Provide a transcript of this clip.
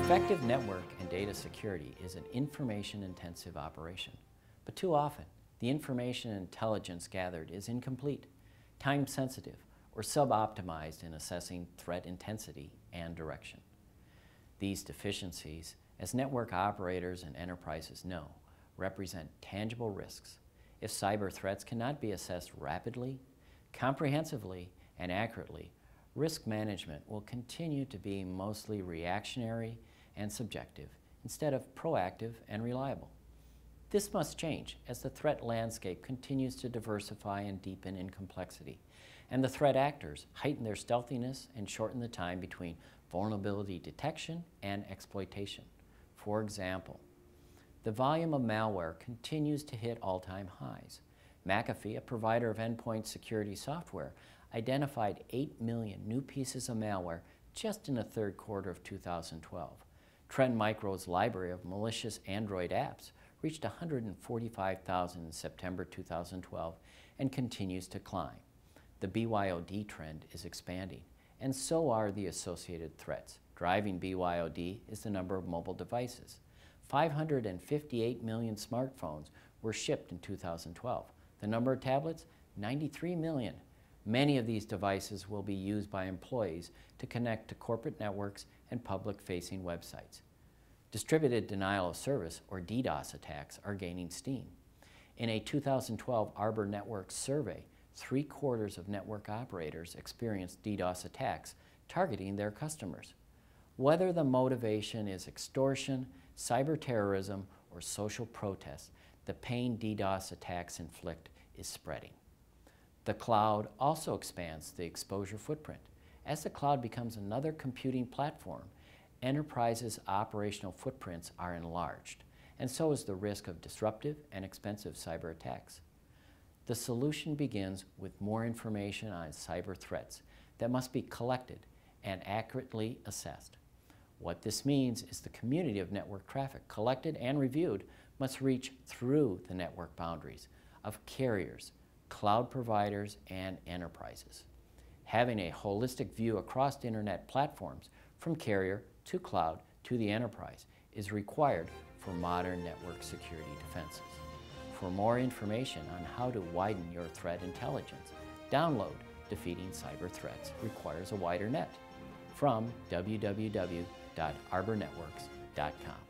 Effective network and data security is an information-intensive operation, but too often the information and intelligence gathered is incomplete, time-sensitive, or sub-optimized in assessing threat intensity and direction. These deficiencies, as network operators and enterprises know, represent tangible risks. If cyber threats cannot be assessed rapidly, comprehensively, and accurately, risk management will continue to be mostly reactionary and subjective instead of proactive and reliable. This must change as the threat landscape continues to diversify and deepen in complexity, and the threat actors heighten their stealthiness and shorten the time between vulnerability detection and exploitation. For example, the volume of malware continues to hit all-time highs. McAfee, a provider of endpoint security software, identified 8 million new pieces of malware just in the third quarter of 2012. Trend Micro's library of malicious Android apps reached 145,000 in September 2012 and continues to climb. The BYOD trend is expanding, and so are the associated threats. Driving BYOD is the number of mobile devices. 558 million smartphones were shipped in 2012. The number of tablets? 93 million. Many of these devices will be used by employees to connect to corporate networks and public-facing websites. Distributed denial of service, or DDoS attacks, are gaining steam. In a 2012 Arbor Networks survey, 3/4 of network operators experienced DDoS attacks targeting their customers. Whether the motivation is extortion, cyber terrorism, or social protest, the pain DDoS attacks inflict is spreading. The cloud also expands the exposure footprint. As the cloud becomes another computing platform, enterprises' operational footprints are enlarged, and so is the risk of disruptive and expensive cyber attacks. The solution begins with more information on cyber threats that must be collected and accurately assessed. What this means is the community of network traffic, collected and reviewed, must reach through the network boundaries of carriers, cloud providers, and enterprises. Having a holistic view across internet platforms, from carrier to cloud to the enterprise, is required for modern network security defenses. For more information on how to widen your threat intelligence, download Defeating Cyber Threats Requires a Wider Net from www.arbornetworks.com.